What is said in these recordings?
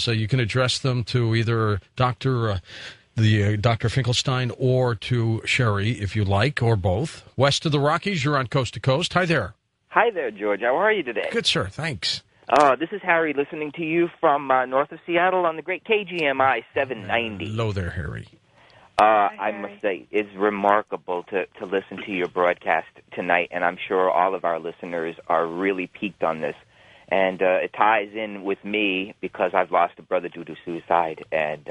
So you can address them to either Dr. Finkelstein or to Sherrie, if you like, or both. West of the Rockies, you're on Coast to Coast. Hi there. Hi there, George. How are you today? Good, sir. Thanks. This is Harry listening to you from north of Seattle on the great KGMI 790. Hello there, Harry. I must say, it's remarkable to listen to your broadcast tonight, and I'm sure all of our listeners are really piqued on this. And it ties in with me because I've lost a brother due to suicide. And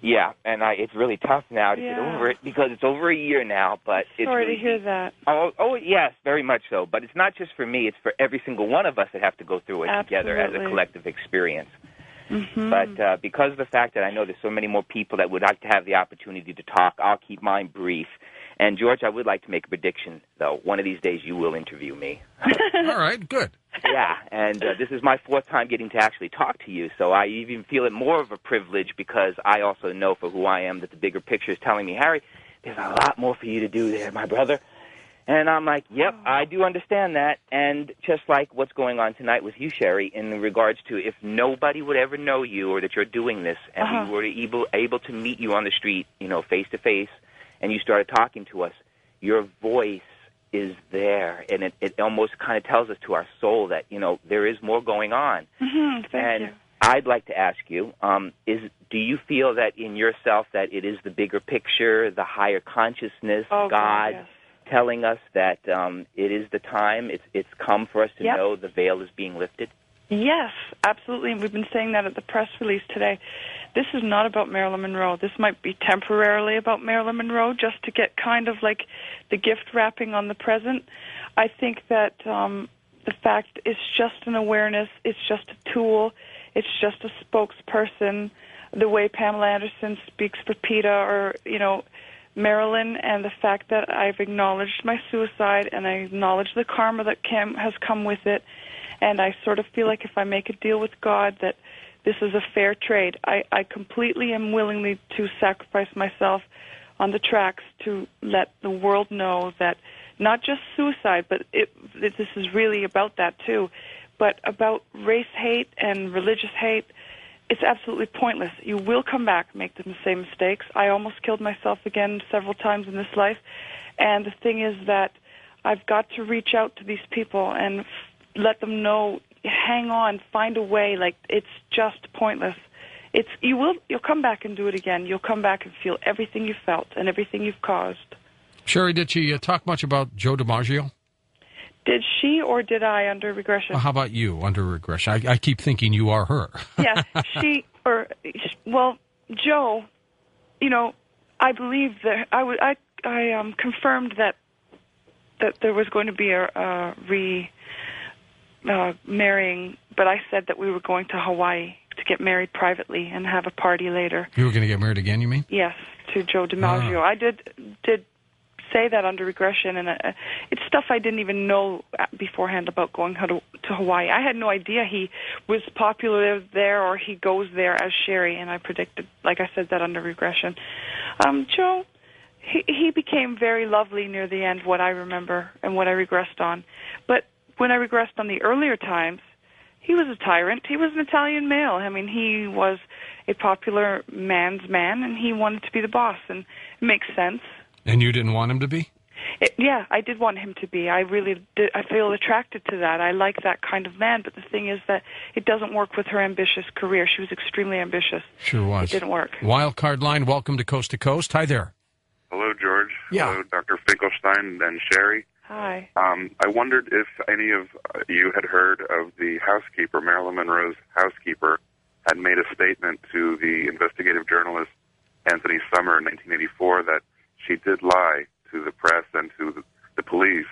yeah, and it's really tough now to get over it because it's over a year now. But it's sorry really, to hear that. Oh, yes, very much so. But it's not just for me; it's for every single one of us that have to go through it together as a collective experience. Mm-hmm. But because of the fact that I know there's so many more people that would like to have the opportunity to talk, I'll keep mine brief. And, George, I would like to make a prediction, though. One of these days you will interview me. All right, good. Yeah, and this is my fourth time getting to actually talk to you, so I even feel it more of a privilege because I also know for who I am that the bigger picture is telling me, Harry, there's a lot more for you to do there, my brother. And I'm like, yep, I do understand that. And just like what's going on tonight with you, Sherrie, in regards to if nobody would ever know you or that you're doing this and we were able to meet you on the street, face to face, and you started talking to us, your voice is there, and it almost kind of tells us to our soul that, there is more going on. Thank you. I'd like to ask you, do you feel that in yourself that it is the bigger picture, the higher consciousness, God, yes, telling us that it is the time, it's come for us to know the veil is being lifted? Yes, absolutely. And we've been saying that at the press release today. This is not about Marilyn Monroe. This might be temporarily about Marilyn Monroe just to get kind of like the gift wrapping on the present. I think that the fact it's just an awareness, it's just a tool, it's just a spokesperson, the way Pamela Anderson speaks for PETA or, Marilyn, and the fact that I've acknowledged my suicide and I acknowledge the karma that has come with it. And I sort of feel like if I make a deal with God that this is a fair trade, I completely am willingly to sacrifice myself on the tracks to let the world know that not just suicide, but this is really about that too, but about race hate and religious hate. It's absolutely pointless. You will come back and make the same mistakes. I almost killed myself again several times in this life. And the thing is that I've got to reach out to these people and let them know, hang on, find a way. Like, it's just pointless. You'll come back and do it again. You'll come back and feel everything you felt and everything you've caused. Sherrie, did she talk much about Joe DiMaggio? Did she or did I under regression? Well, how about you under regression? I keep thinking you are her. Yeah, Joe, I believe that I confirmed that there was going to be a marrying, but I said that we were going to Hawaii to get married privately and have a party later. You were going to get married again, you mean? Yes, to Joe DiMaggio. I did say that under regression, and it's stuff I didn't even know beforehand about going to Hawaii. I had no idea he was popular there or he goes there as Sherrie, and I predicted, like I said, that under regression. Joe, he became very lovely near the end, what I remember and what I regressed on. But when I regressed on the earlier times, he was a tyrant. He was an Italian male. I mean, he was a popular man's man, and he wanted to be the boss, and it makes sense. And you didn't want him to be? Yeah, I did want him to be. I really did. I feel attracted to that. I like that kind of man, but the thing is that it doesn't work with her ambitious career. She was extremely ambitious. Sure was. It didn't work. Wild Card Line, welcome to Coast to Coast. Hi there. Hello, George. Yeah. Hello, Dr. Finkelstein and Sherrie. Hi. I wondered if any of you had heard of the housekeeper, Marilyn Monroe's housekeeper, had made a statement to the investigative journalist Anthony Summer in 1984 that she did lie to the press and to the police,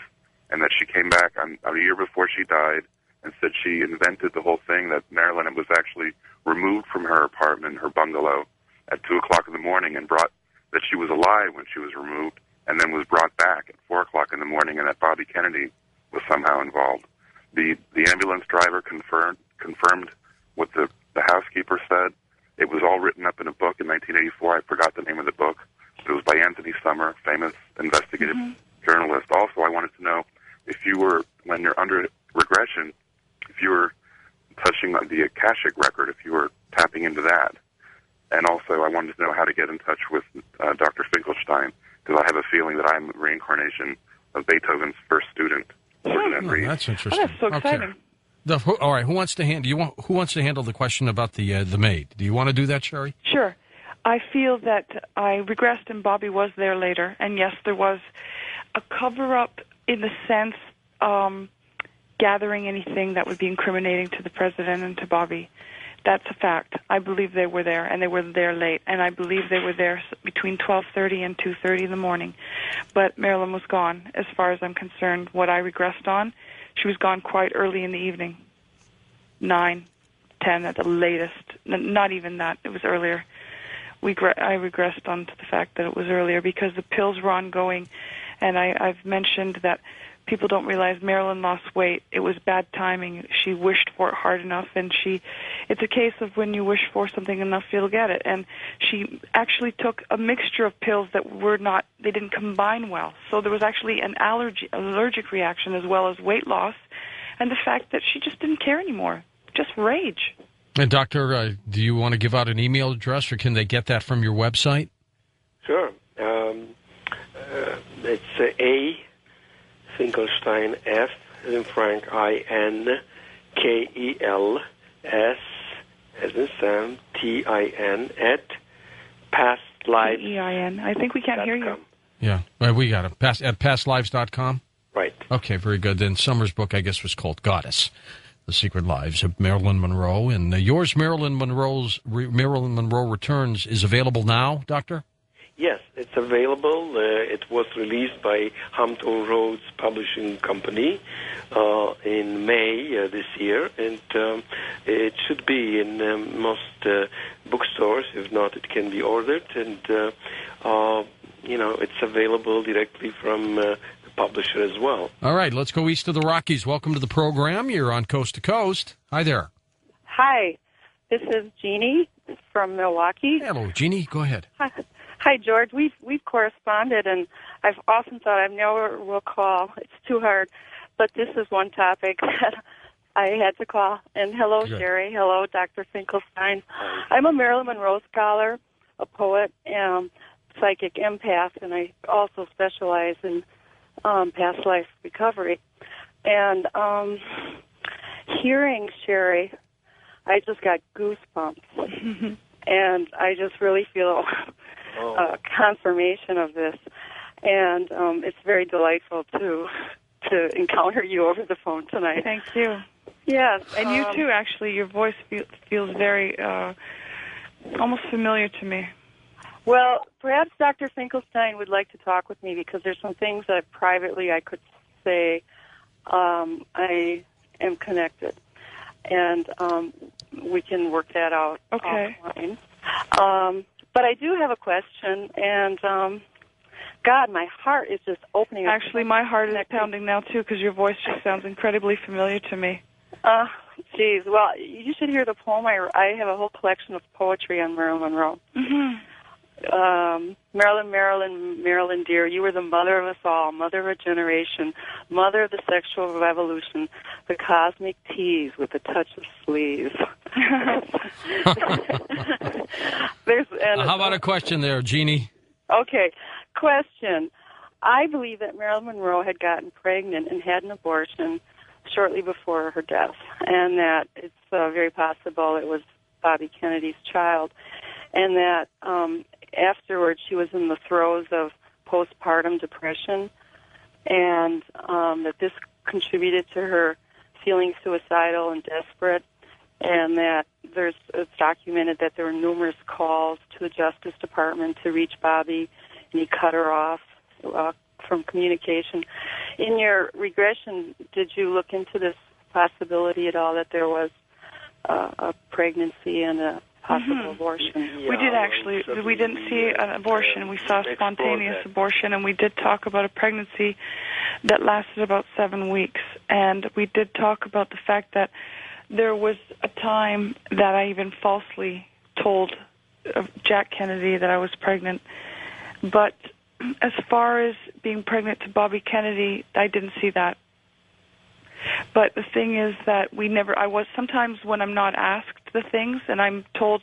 and that she came back a year before she died and said she invented the whole thing, that Marilyn was actually removed from her apartment, her bungalow, at 2 o'clock in the morning, and that she was alive when she was removed, and then was brought back at 4 o'clock in the morning, and that Bobby Kennedy was somehow involved. The ambulance driver confirmed what the housekeeper said. It was all written up in a book in 1984. I forgot the name of the book. It was by Anthony Summer, famous investigative journalist. Also, I wanted to know if you were, when you're under regression, if you were touching on the Akashic record, if you were tapping into that. And also, I wanted to know how to get in touch with Dr. Finkelstein, because I have a feeling that I'm a reincarnation of Beethoven's first student. That's interesting. Oh, that's so exciting. All right, who wants to handle the question about the maid? Do you want to do that, Sherrie? Sure. I feel that I regressed and Bobby was there later, and yes, there was a cover-up in the sense gathering anything that would be incriminating to the president and to Bobby. That's a fact. I believe they were there, and they were there late, and I believe they were there between 12:30 and 2:30 in the morning. But Marilyn was gone, as far as I'm concerned. What I regressed on, she was gone quite early in the evening, 9, 10 at the latest. Not even that. It was earlier. I regressed on to the fact that it was earlier because the pills were ongoing, and I've mentioned that people don't realize Marilyn lost weight. It was bad timing. She wished for it hard enough, and it's a case of when you wish for something enough, you'll get it. And she actually took a mixture of pills that they didn't combine well. So there was actually an allergic reaction as well as weight loss, and the fact that she just didn't care anymore, just rage. And Doctor, do you want to give out an email address, or can they get that from your website? Sure. It's A. Finkelstein, F, as in Frank, I-N-K-E-L-S, as in Sam, T-I-N, at pastlives.com. T-E-I-N. I think we can't hear you. Yeah, we got it. At pastlives.com? Right. Okay, very good. Then Summer's book, I guess, was called Goddess, The Secret Lives of Marilyn Monroe. And yours, Marilyn Monroe Returns, is available now, Doctor? Yes, it's available. It was released by Hampton Roads Publishing Company in May this year, and it should be in most bookstores. If not, it can be ordered, and it's available directly from the publisher as well. All right, let's go east of the Rockies. Welcome to the program. You're on Coast to Coast. Hi there. Hi, this is Jeannie from Milwaukee. Hello, Jeannie. Go ahead. Hi, George. We've corresponded, and I've often thought I never will call. It's too hard. But this is one topic that I had to call. And hello, Good. Sherrie. Hello, Dr. Finkelstein. I'm a Marilyn Monroe scholar, a poet, psychic empath, and I also specialize in past life recovery. And hearing Sherrie, I just got goosebumps. And I just really feel confirmation of this. And it's very delightful to encounter you over the phone tonight. Thank you. Yes. And you too, actually. Your voice feels very, almost familiar to me. Well, perhaps Dr. Finkelstein would like to talk with me because there's some things that privately I could say I am connected. And we can work that out offline. But I do have a question, and God, my heart is just opening up. Actually, my heart is pounding now, too, because your voice just sounds incredibly familiar to me. Geez. Well, you should hear the poem. I have a whole collection of poetry on Marilyn Monroe. Mm-hmm. Marilyn, dear, you were the mother of us all, mother of a generation, mother of the sexual revolution, the cosmic tease with a touch of sleaze. How about a question there, Jeannie? Okay, question. I believe that Marilyn Monroe had gotten pregnant and had an abortion shortly before her death, and that it's very possible it was Bobby Kennedy's child, and that afterwards she was in the throes of postpartum depression, and that this contributed to her feeling suicidal and desperate, and that it's documented that there were numerous calls to the Justice Department to reach Bobby, and he cut her off from communication. In your regression, did you look into this possibility at all, that there was a pregnancy and a possible abortion? Yeah, we did actually. We didn't see an abortion. We saw spontaneous abortion, and we did talk about a pregnancy that lasted about 7 weeks. And we did talk about the fact that there was a time that I even falsely told Jack Kennedy that I was pregnant. But as far as being pregnant to Bobby Kennedy, I didn't see that. But the thing is that sometimes when I'm not asked the things and I'm told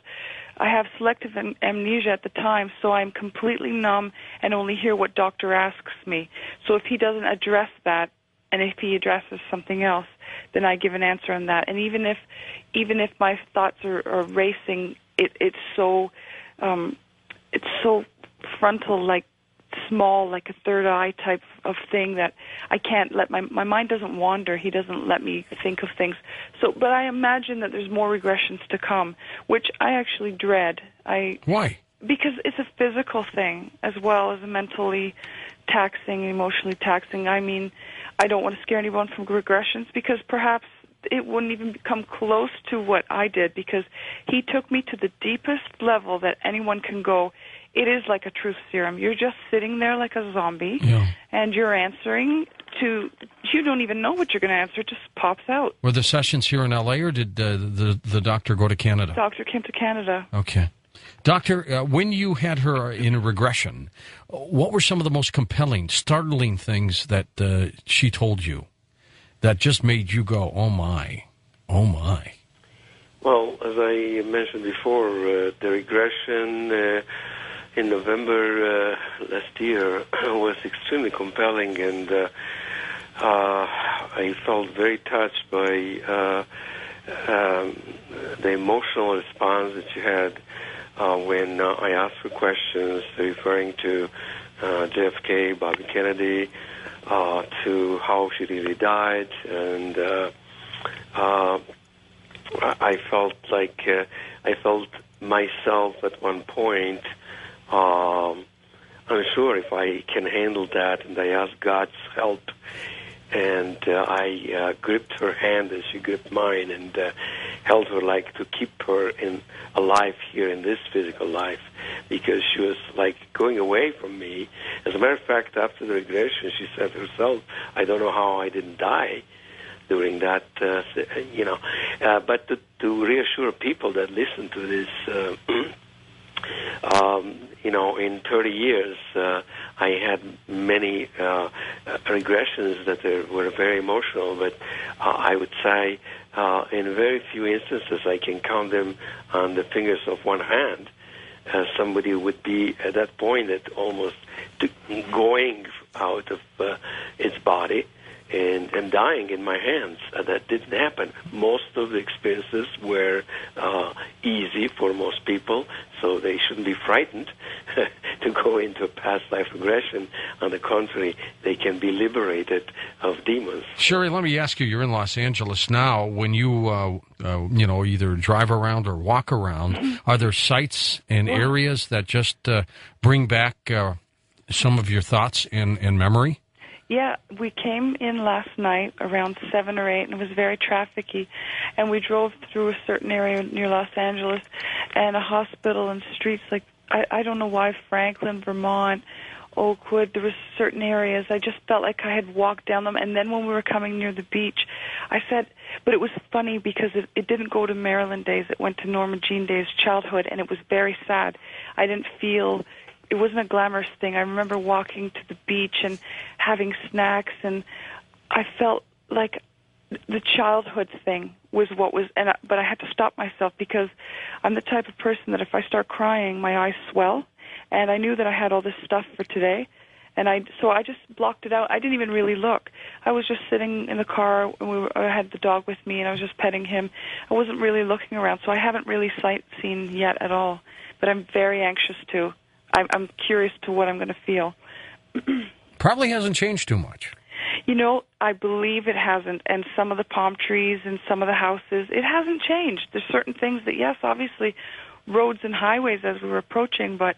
I have selective amnesia at the time, so I'm completely numb and only hear what doctor asks me. So if he doesn't address that, and if he addresses something else, then I give an answer on that. And even if my thoughts are racing, it's so frontal, like small, like a third eye type of thing that I can't let my mind doesn't wander. He doesn't let me think of things. So, but I imagine that there's more regressions to come, which I actually dread. Why? Because it's a physical thing as well as a mentally taxing, emotionally taxing. I mean, I don't want to scare anyone from regressions because perhaps it wouldn't even come close to what I did because he took me to the deepest level that anyone can go. It is like a truth serum. You're just sitting there like a zombie, and you're answering to, you don't even know what you're going to answer. It just pops out. Were the sessions here in L.A., or did the doctor go to Canada? The doctor came to Canada. Okay. Doctor, when you had her in a regression, what were some of the most compelling, startling things that she told you that just made you go, oh, my, oh, my? Well, as I mentioned before, the regression in November last year was extremely compelling, and I felt very touched by the emotional response that she had when I asked her questions referring to JFK, Bobby Kennedy, to how she really died, and I felt like I felt myself at one point unsure if I can handle that, and I asked God's help, and I gripped her hand as she gripped mine, and held her like to keep her alive here in this physical life, because she was like going away from me. As a matter of fact, after the regression, she said herself, I don't know how I didn't die during that, but to reassure people that listen to this, in 30 years, I had many regressions that were very emotional, but I would say in very few instances I can count them on the fingers of one hand. Somebody would be at that point at almost going out of its body and dying in my hands. That didn't happen. Most of the experiences were easy for most people, so they shouldn't be frightened to go into a past life regression. On the contrary, they can be liberated of demons. Sherrie, let me ask you, you're in Los Angeles now. When you, either drive around or walk around, are there sites and areas that just bring back some of your thoughts and memory? Yeah, we came in last night around 7 or 8, and it was very trafficky. And we drove through a certain area near Los Angeles and a hospital and streets like, I don't know why, Franklin, Vermont, Oakwood. There was certain areas. I just felt like I had walked down them. And then when we were coming near the beach, I said, but it was funny because it didn't go to Marilyn days. It went to Norma Jean days, childhood, and it was very sad. I didn't feel... It wasn't a glamorous thing. I remember walking to the beach and having snacks, and I felt like the childhood thing was what was. But I had to stop myself because I'm the type of person that if I start crying, my eyes swell, and I knew that I had all this stuff for today, so I just blocked it out. I didn't even really look. I was just sitting in the car, and I had the dog with me, and I was just petting him. I wasn't really looking around, so I haven't really sightseeing yet at all. But I'm very anxious to. I'm curious to what I'm going to feel. Probably hasn't changed too much. I believe it hasn't. And some of the palm trees and some of the houses, it hasn't changed. There's certain things that, yes, obviously, roads and highways as we were approaching, but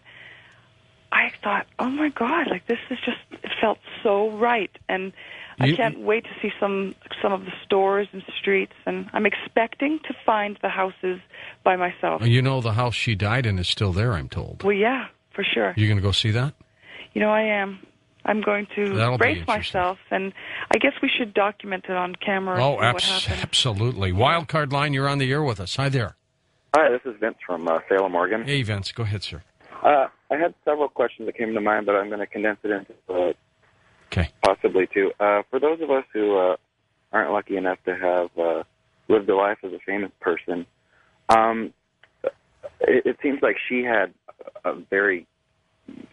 I thought, oh, my God, like this is just, it felt so right. And I can't wait to see some of the stores and streets, and I'm expecting to find the houses by myself. The house she died in is still there, I'm told. Well, yeah. For sure. You're going to go see that? I am. I'm going to brace myself, and I guess we should document it on camera. Oh, absolutely. Wildcard line, you're on the air with us. Hi there. Hi, this is Vince from Salem, Oregon. Hey, Vince. Go ahead, sir. I had several questions that came to mind, but I'm going to condense it into possibly two. For those of us who aren't lucky enough to have lived a life as a famous person. It seems like she had a very,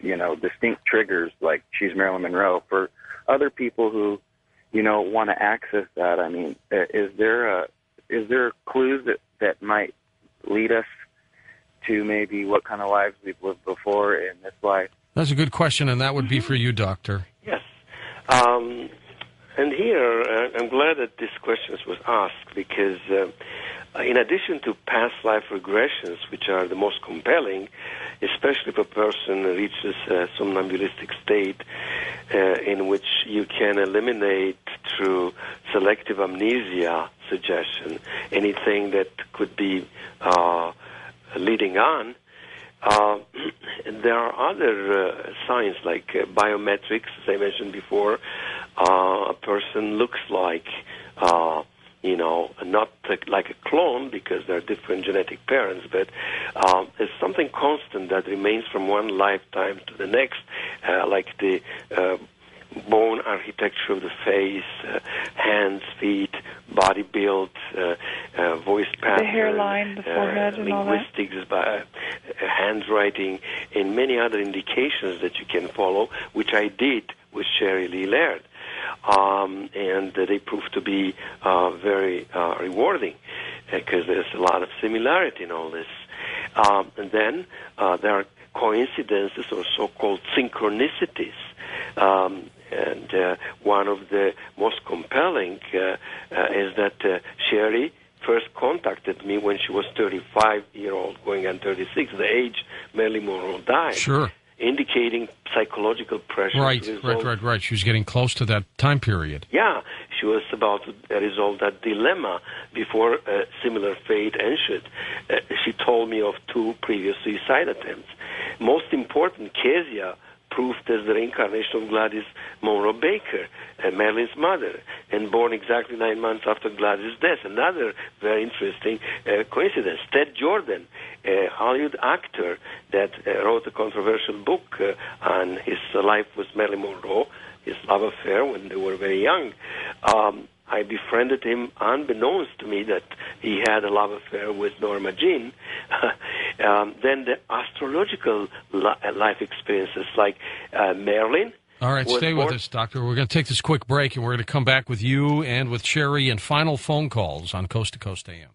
distinct triggers, like she's Marilyn Monroe. For other people who, want to access that, I mean, is there clues that might lead us to maybe what kind of lives we've lived before in this life? That's a good question, and that would be for you, Doctor. Yes. And here, I'm glad that this question was asked because in addition to past life regressions, which are the most compelling, especially if a person reaches a somnambulistic state in which you can eliminate through selective amnesia suggestion anything that could be leading on, there are other signs like biometrics, as I mentioned before. A person looks like, not like a clone because they're different genetic parents, but there's something constant that remains from one lifetime to the next, like the bone architecture of the face, hands, feet, body build, voice pattern, the hairline, the forehead, and linguistics, handwriting, and many other indications that you can follow, which I did with Sherrie Lee Laird. And they proved to be very rewarding because there's a lot of similarity in all this. And then there are coincidences or so-called synchronicities. And one of the most compelling is that Sherrie first contacted me when she was 35-year-old, going on 36, the age Marilyn Monroe died. Sure. Indicating psychological pressure. Right. She was getting close to that time period. Yeah, she was about to resolve that dilemma before a similar fate ensued. She told me of 2 previous suicide attempts. Most important, Kezia proved as the reincarnation of Gladys Monroe Baker, Marilyn's mother, and born exactly 9 months after Gladys' death. Another very interesting coincidence. Ted Jordan, a Hollywood actor that wrote a controversial book on his life with Marilyn Monroe, his love affair when they were very young. I befriended him unbeknownst to me that he had a love affair with Norma Jean. Then the astrological life experiences like Marilyn. All right, stay with us, Doctor. We're going to take this quick break, and we're going to come back with you and with Sherrie and final phone calls on Coast to Coast AM.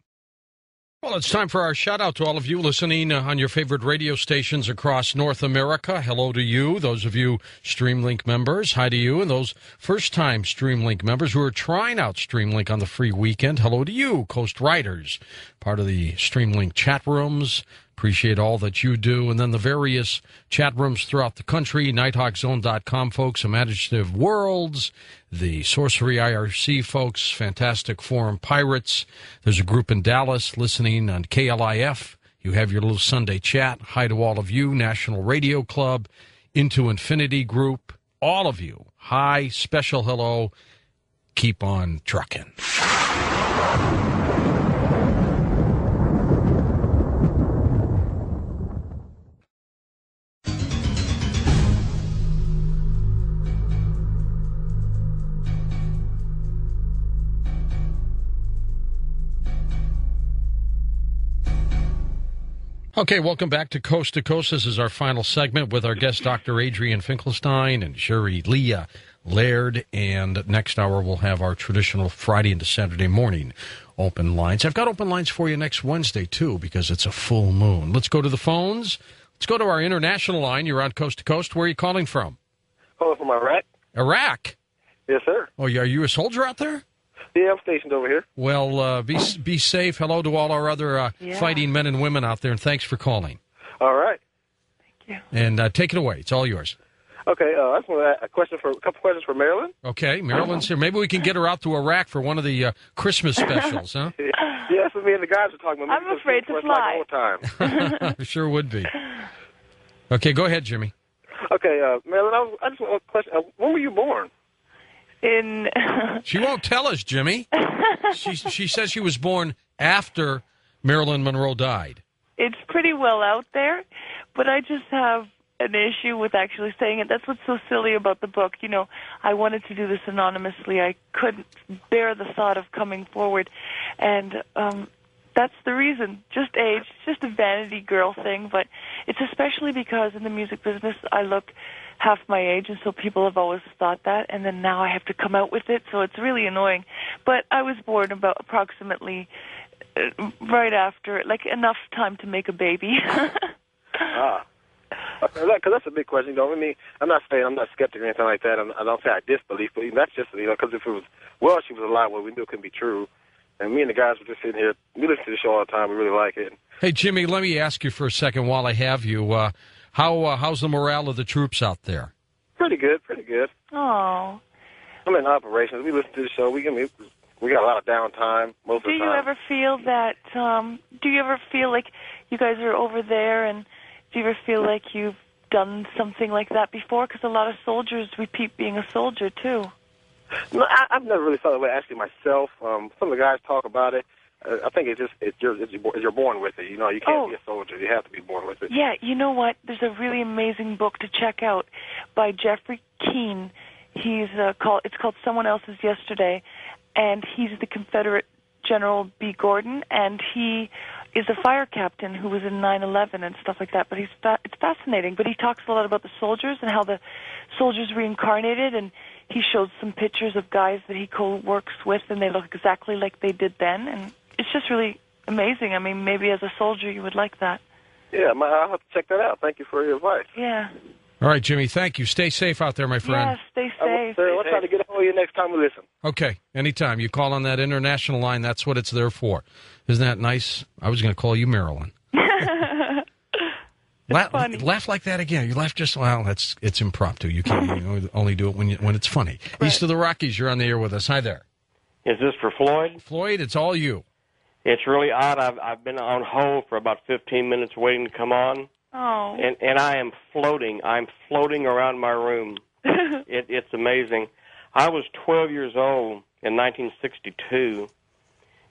Well, it's time for our shout-out to all of you listening on your favorite radio stations across North America. Hello to you, those of you StreamLink members. Hi to you, and those first-time StreamLink members who are trying out StreamLink on the free weekend. Hello to you, Coast Riders, part of the StreamLink chat rooms. Appreciate all that you do. And then the various chat rooms throughout the country, nighthawkzone.com folks, Imaginative Worlds, the Sorcery IRC folks, Fantastic Forum Pirates. There's a group in Dallas listening on KLIF. You have your little Sunday chat. Hi to all of you, National Radio Club, Into Infinity Group, all of you. Hi, special hello. Keep on trucking. Okay, welcome back to Coast. This is our final segment with our guest, Dr. Adrian Finkelstein and Sherrie Lee Laird. And next hour, we'll have our traditional Friday into Saturday morning open lines. I've got open lines for you next Wednesday, too, because it's a full moon. Let's go to the phones. Let's go to our international line. You're on Coast to Coast. Where are you calling from? Calling from Iraq. Iraq? Yes, sir. Oh, are you a soldier out there? Yeah, I'm stationed over here. Well, be safe. Hello to all our other fighting men and women out there, and thanks for calling. All right. Thank you. And take it away. It's all yours. Okay, I just want to ask a couple questions for Marilyn. Okay, Marilyn's here. Maybe we can get her out to Iraq for one of the Christmas specials, huh? Yeah, that's what me and the guys are talking about. I'm afraid to fly. Like all Sure would be. Okay, go ahead, Jimmy. Okay, Marilyn, I just want a question. When were you born? She won't tell us, Jimmy. She says she was born after Marilyn Monroe died. It's pretty well out there, but I just have an issue with actually saying it. That's what's so silly about the book. You know, I wanted to do this anonymously. I couldn't bear the thought of coming forward. And that's the reason. Just age. It's just a vanity girl thing. But it's especially because in the music business I look half my age, and so people have always thought that. And then now I have to come out with it, so it's really annoying. But I was born about approximately right after, like enough time to make a baby. Because that's a big question. You know, I mean, I'm not saying I'm not skeptic or anything like that. I don't say I disbelieve, but that's just, you know, because if it was, well, she was alive, well, we knew it couldn't be true. And me and the guys were just sitting here. We listen to the show all the time. We really like it. Hey, Jimmy, let me ask you for a second while I have you. How's the morale of the troops out there? Pretty good, pretty good. Oh. I'm in operations. We listen to the show. We got a lot of downtime most of the time. Do you ever feel that, do you ever feel like you guys are over there, and do you ever feel like you've done something like that before? Because a lot of soldiers repeat being a soldier, too. No, I've never really thought about it actually myself. Some of the guys talk about it. I think you're born with it. You know, you can't be a soldier. You have to be born with it. Yeah, you know what? There's a really amazing book to check out by Jeffrey Keane. It's called Someone Else's Yesterday, and he's the Confederate General B. Gordon, and he is a fire captain who was in 9/11 and stuff like that. But it's fascinating. But he talks a lot about the soldiers and how the soldiers reincarnated, and he shows some pictures of guys that he co-works with, and they look exactly like they did then, and it's just really amazing. I mean, maybe as a soldier you would like that. Yeah, I'll have to check that out. Thank you for your advice. Yeah. All right, Jimmy, thank you. Stay safe out there, my friend. Yeah, stay safe. We'll try to get a hold of you next time we listen. Okay, anytime. You call on that international line, that's what it's there for. Isn't that nice? I was going to call you Marilyn. Laugh like that again. You laugh just, well, it's impromptu. You can only do it when it's funny. Right. East of the Rockies, you're on the air with us. Hi there. Is this for Floyd? Floyd, it's all you. It's really odd. I've been on hold for about 15 minutes waiting to come on. Oh. And I am floating. I'm floating around my room. It's amazing. I was 12 years old in 1962,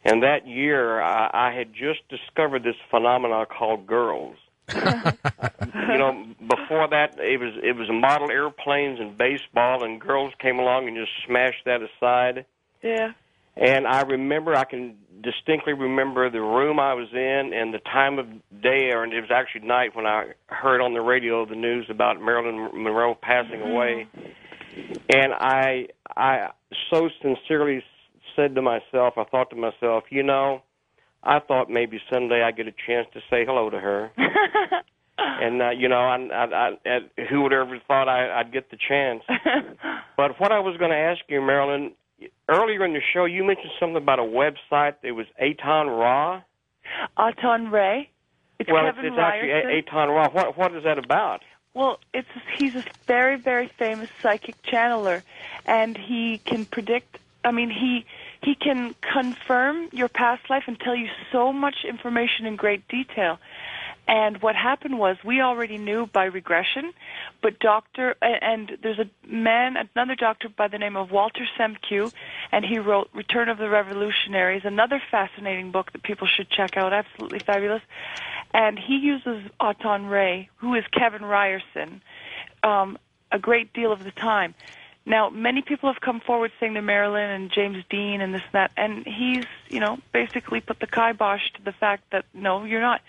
and that year I had just discovered this phenomenon called girls. You know, before that it was model airplanes and baseball, and girls came along and just smashed that aside. Yeah. And I can distinctly remember the room I was in and the time of day, and it was actually night when I heard on the radio the news about Marilyn Monroe passing away. And I so sincerely said to myself, I thought to myself, you know, I thought maybe someday I'd get a chance to say hello to her. And, you know, I who would ever thought I'd get the chance. But what I was going to ask you, Marilyn, earlier in the show you mentioned something about a website. It was Aton Ra? Aton Ray. It's Kevin it's actually Aton Ra. What is that about? Well, he's a very, very famous psychic channeler, and he can predict. I mean, he can confirm your past life and tell you so much information in great detail. And what happened was we already knew by regression, but there's another doctor by the name of Walter Semke, and he wrote Return of the Revolutionaries, another fascinating book that people should check out, absolutely fabulous. And he uses Aton Ray, who is Kevin Ryerson, a great deal of the time. Now, many people have come forward saying they're Marilyn and James Dean and this and that, and he's, you know, basically put the kibosh to the fact that, no, you're not.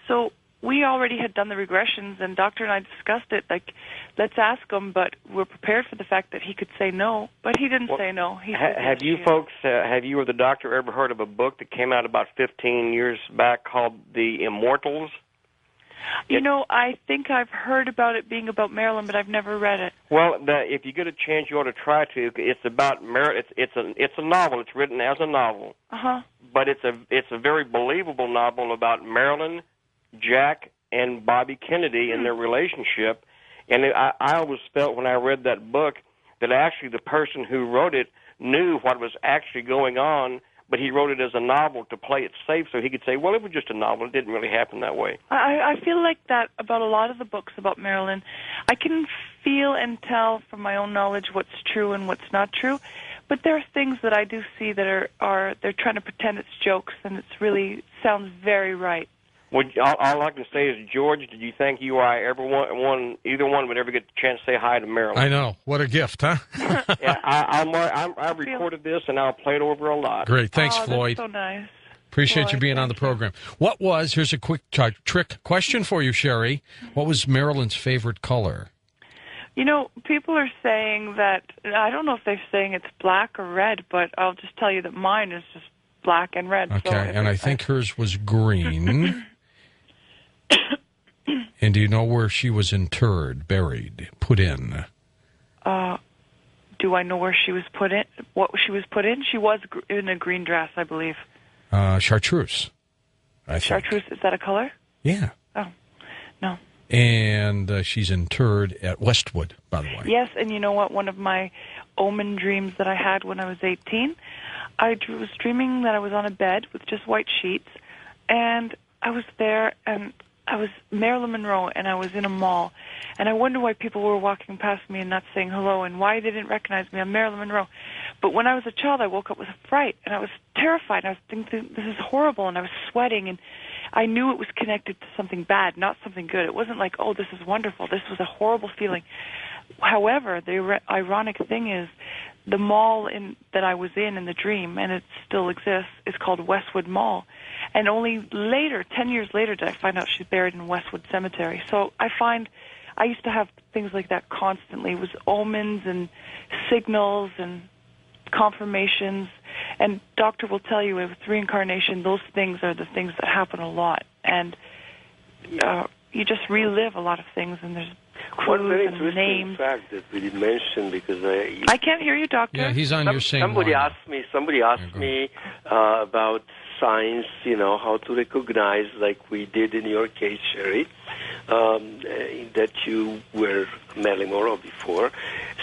So we already had done the regressions, and Doctor and I discussed it, like, let's ask him, but we're prepared for the fact that he could say no, but he didn't say no. Have you folks, have you or the doctor ever heard of a book that came out about 15 years back called The Immortals? You know, I think I've heard about it being about Marilyn, but I've never read it. Well, if you get a chance, you ought to try to. It's about Marilyn. It's a novel. It's written as a novel. But it's a very believable novel about Marilyn, Jack, and Bobby Kennedy and their relationship. And I always felt when I read that book that actually the person who wrote it knew what was actually going on, but he wrote it as a novel to play it safe so he could say, well, it was just a novel. It didn't really happen that way. I feel like that about a lot of the books about Marilyn. I can feel and tell from my own knowledge what's true and what's not true, but there are things that I do see that are they're trying to pretend it's jokes, and it's really sounds very right. All I can say is, George, did you think you or I either one would ever get the chance to say hi to Marilyn? I know. What a gift, huh? Yeah, I recorded this, and I'll play it over a lot. Great. Thanks, Floyd. That's so nice. Appreciate Floyd, you being on the program. Here's a quick trick question for you, Sherrie. What was Marilyn's favorite color? You know, people are saying that, I don't know if they're saying it's black or red, but I'll just tell you that mine is just black and red. Okay, so and I think hers was green. And do you know where she was interred, buried, put in? Do I know where she was put in? What she was put in? She was in a green dress, I believe. Chartreuse. Chartreuse, is that a color? Yeah. Oh, no. And she's interred at Westwood, by the way. Yes, and you know what? One of my omen dreams that I had when I was 18, I was dreaming that I was on a bed with just white sheets, and I was there, and I was Marilyn Monroe, and I was in a mall, and I wonder why people were walking past me and not saying hello, and why they didn't recognize me. I'm Marilyn Monroe. But when I was a child, I woke up with a fright, and I was terrified. I was thinking, this is horrible, and I was sweating, and I knew it was connected to something bad, not something good. It wasn't like, oh, this is wonderful. This was a horrible feeling. However, the ironic thing is, the mall that I was in the dream, and it still exists, is called Westwood Mall. And only later, 10 years later, did I find out she's buried in Westwood Cemetery. So I used to have things like that constantly. It was omens and signals and confirmations. And doctor will tell you with reincarnation, those things are the things that happen a lot. And you just relive a lot of things, and there's one very clues and interesting names. fact that we didn't mention, because I can't hear you, doctor. Yeah, he's on your same somebody line. Somebody asked me about signs, how to recognize, like we did in your case, Sherrie, that you were Marilyn Monroe before.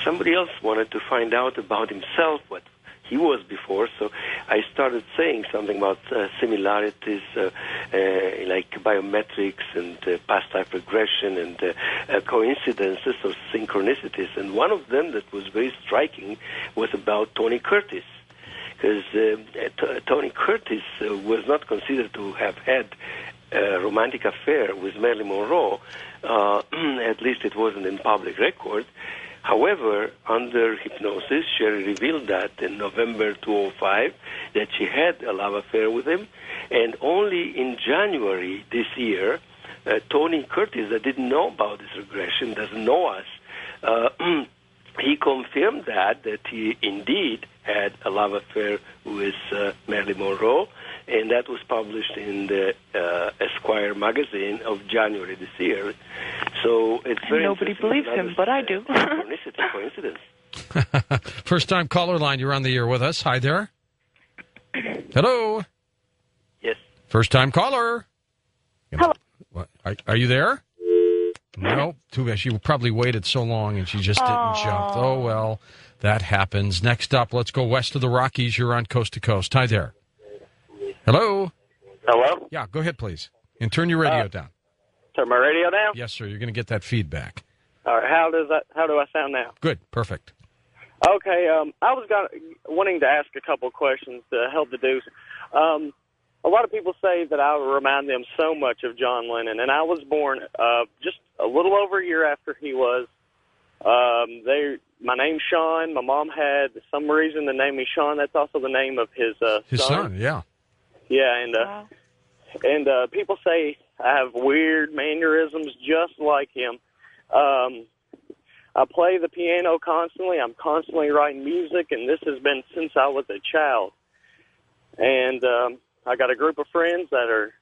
Somebody else wanted to find out about himself, what he was before, so I started saying something about similarities, like biometrics and past life regression and coincidences or synchronicities. And one of them that was very striking was about Tony Curtis. Because Tony Curtis was not considered to have had a romantic affair with Marilyn Monroe. At least it wasn't in public record. However, under hypnosis, Sherrie revealed that in November 2005 that she had a love affair with him. And only in January this year, Tony Curtis, that didn't know about this regression, doesn't know us, he confirmed that he indeed had a love affair with Marilyn Monroe, and that was published in the Esquire magazine of January this year. So it's very nobody believes him, but I do. Coincidence. First-time caller line, you're on the air with us. Hi there. Hello. Yes. First-time caller. Hello. What, are you there? No, too bad. She probably waited so long and she just didn't jump. Oh, well, that happens. Next up, let's go west of the Rockies. You're on Coast to Coast. Hi there. Hello? Hello? Yeah, go ahead, please. And turn your radio down. Turn my radio down? Yes, sir. You're going to get that feedback. All right, how do I sound now? Good. Perfect. Okay, I was wanting to ask a couple of questions to help deduce. A lot of people say that I remind them so much of John Lennon, and I was born just a little over a year after he was. My name's Sean. My mom had some reason to name me Sean. That's also the name of his son. Yeah. Yeah, and people say I have weird mannerisms just like him. I play the piano constantly. I'm constantly writing music, and this has been since I was a child. And I got a group of friends that are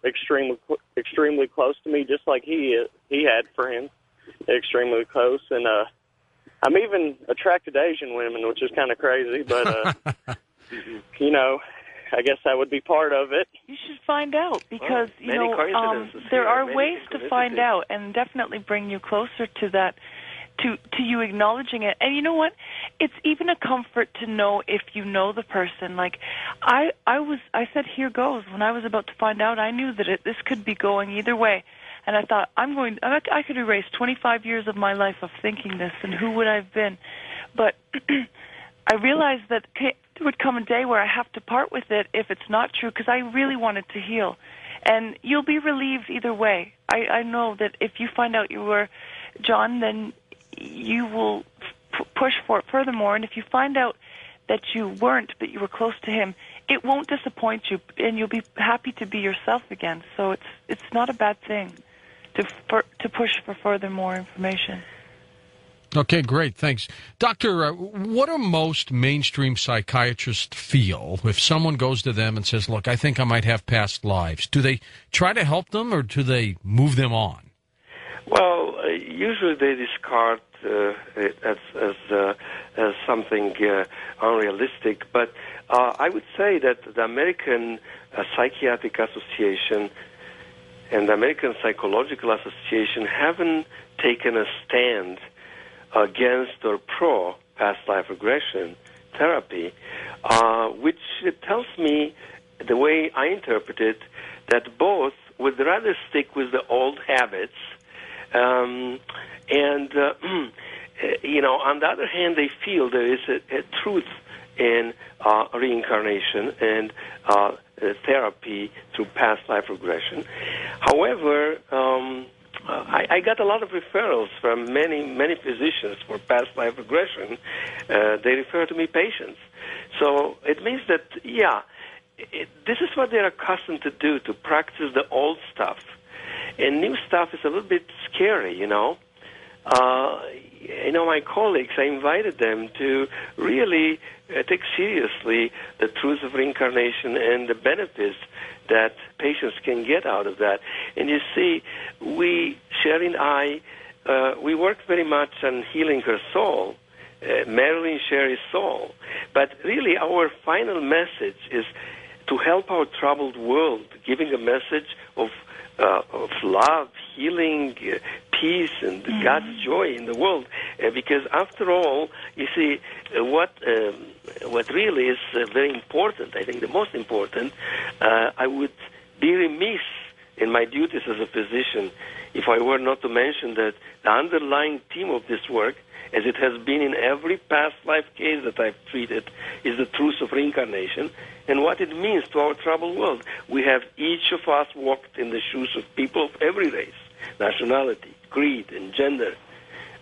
extremely close to me, just like he had friends extremely close. And I'm even attracted to Asian women, which is kind of crazy, but I guess that would be part of it. You should find out, because there are ways to find out and definitely bring you closer to that, to you acknowledging it. And you know what? It's even a comfort to know if you know the person. Like I said, here goes. When I was about to find out, I knew that this could be going either way. And I thought, I could erase 25 years of my life of thinking this, and who would I have been? But I realized that there would come a day where I have to part with it if it's not true, because I really wanted to heal. And you'll be relieved either way. I know that if you find out you were John, then you will push for it furthermore. And if you find out that you weren't, but you were close to him, it won't disappoint you, and you'll be happy to be yourself again. So it's not a bad thing to push for further more information. Okay, great, thanks. Doctor, what do most mainstream psychiatrists feel if someone goes to them and says, look, I think I might have past lives? Do they try to help them, or do they move them on? Well, usually they discard it as something unrealistic, but I would say that the American Psychiatric Association and the American Psychological Association haven't taken a stand against or pro past life regression therapy, which tells me, the way I interpret it, that both would rather stick with the old habits, and on the other hand, they feel there is a truth in reincarnation and therapy through past life regression. However, I got a lot of referrals from many physicians for past life regression. They refer to me patients. So it means that, this is what they're accustomed to do, to practice the old stuff. And new stuff is a little bit scary, my colleagues, I invited them to really take seriously the truth of reincarnation and the benefits that patients can get out of that. And you see, Sherrie and I, we worked very much on healing her soul, Marilyn Sherrie's soul. But really, our final message is to help our troubled world, giving a message of love, healing, peace, and God's joy in the world. Because after all, you see, what really is very important, I think the most important, I would be remiss in my duties as a physician if I were not to mention that the underlying theme of this work, as it has been in every past life case that I've treated, is the truth of reincarnation and what it means to our troubled world. We have each of us walked in the shoes of people of every race, nationality, creed, and gender,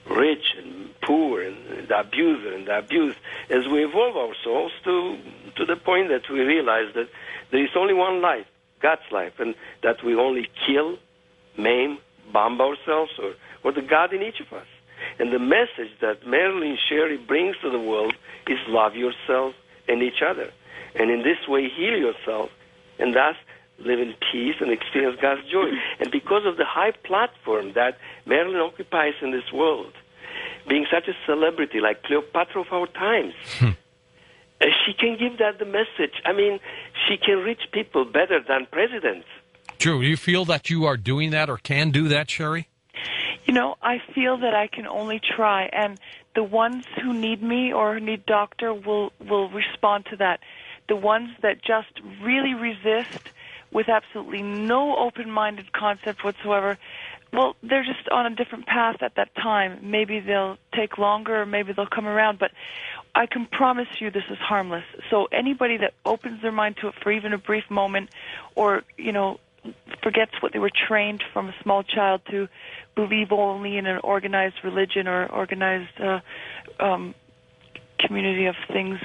rich and poor, and the abuser and the abused, as we evolve our souls to the point that we realize that there is only one life, God's life, and that we only kill, maim, bomb ourselves, or the God in each of us. And the message that Marilyn Sherrie brings to the world is love yourself and each other. And in this way, heal yourself, and thus live in peace and experience God's joy. And because of the high platform that Marilyn occupies in this world, being such a celebrity like Cleopatra of our times, she can give that the message. I mean, she can reach people better than presidents. Drew, do you feel that you are doing that or can do that, Sherrie? I feel that I can only try, and the ones who need me or need doctor will respond to that. The ones that just really resist with absolutely no open-minded concept whatsoever, well, they're just on a different path at that time. Maybe they'll take longer, or maybe they'll come around, but I can promise you this is harmless. So anybody that opens their mind to it for even a brief moment, or, forgets what they were trained from a small child to believe only in an organized religion or organized community of things,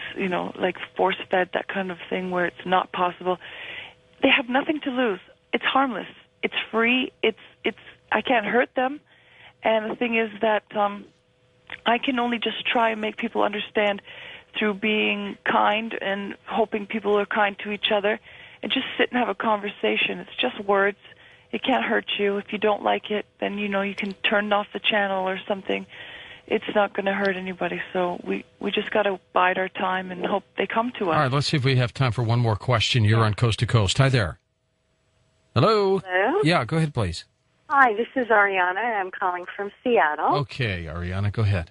like force-fed, that kind of thing where it's not possible. They have nothing to lose. It's harmless. It's free. I can't hurt them. And the thing is that I can only just try and make people understand through being kind and hoping people are kind to each other, and just sit and have a conversation. It's just words. It can't hurt you. If you don't like it, then, you can turn off the channel or something. It's not going to hurt anybody. So we just got to bide our time and hope they come to us. All right, let's see if we have time for one more question. You're on Coast to Coast. Hi there. Hello? Hello? Yeah, go ahead, please. Hi, this is Ariana. I'm calling from Seattle. Okay, Ariana, go ahead.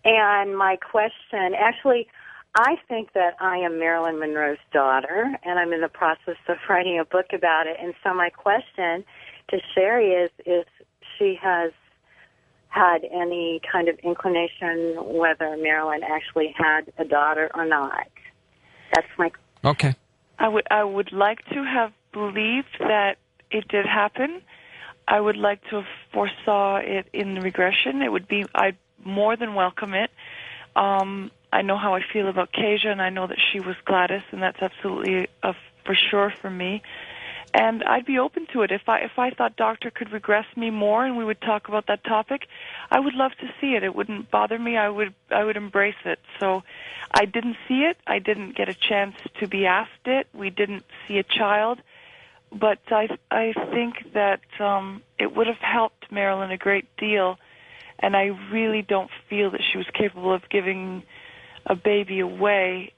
And my question, actually, I think that I am Marilyn Monroe's daughter, and I'm in the process of writing a book about it. And so my question to Sherrie is if she has had any kind of inclination whether Marilyn actually had a daughter or not. That's my Okay. I would like to have believed that it did happen. I would like to have foresaw it in the regression. I'd more than welcome it. I know how I feel about Kasia, and I know that she was Gladys, and that's absolutely for sure for me. And I'd be open to it. If I thought Doctor could regress me more and we would talk about that topic, I would love to see it. It wouldn't bother me. I would embrace it. So I didn't see it. I didn't get a chance to be asked it. We didn't see a child. But I think that it would have helped Marilyn a great deal, and I really don't feel that she was capable of giving a baby away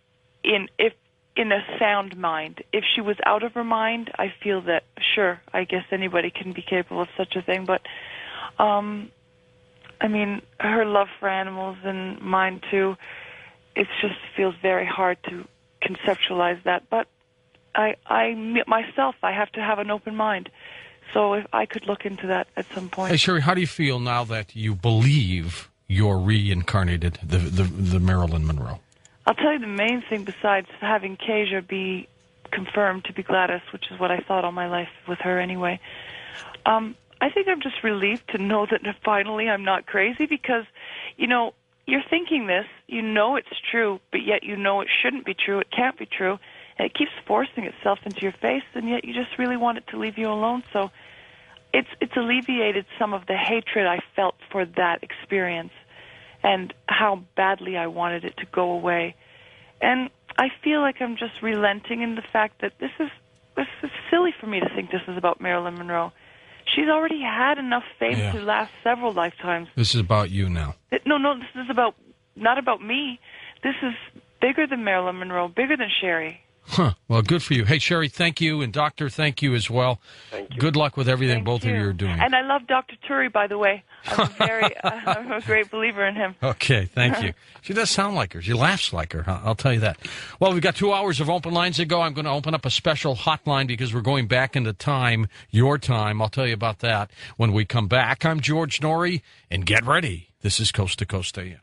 in a sound mind. If she was out of her mind, I feel that, sure, I guess anybody can be capable of such a thing, but I mean, her love for animals and mine too, it just feels very hard to conceptualize that, but I myself, I have to have an open mind. So if I could look into that at some point. Hey, Sherrie, how do you feel now that you believe you're reincarnated, the Marilyn Monroe? I'll tell you the main thing besides having Kasia be confirmed to be Gladys, which is what I thought all my life with her anyway. I think I'm just relieved to know that finally I'm not crazy because, you know, you're thinking this, you know it's true, but yet you know it shouldn't be true, it can't be true. And it keeps forcing itself into your face, and yet you just really want it to leave you alone. So it's alleviated some of the hatred I felt for that experience and how badly I wanted it to go away. And I feel like I'm just relenting in the fact that this is silly for me to think this is about Marilyn Monroe. She's already had enough fame to last several lifetimes. This is about you now. No, this is not about me. This is bigger than Marilyn Monroe, bigger than Sherrie. Huh. Well, good for you. Hey, Sherrie, thank you. And Doctor, thank you as well. Thank you. Good luck with everything Thank both you. of you are doing. And I love Dr. Turi, by the way. I'm a great believer in him. Okay, thank you. She does sound like her. She laughs like her. I'll tell you that. Well, we've got 2 hours of open lines to go. I'm going to open up a special hotline because we're going back into time, your time. I'll tell you about that when we come back. I'm George Norrie, and get ready. This is Coast to Coast AM.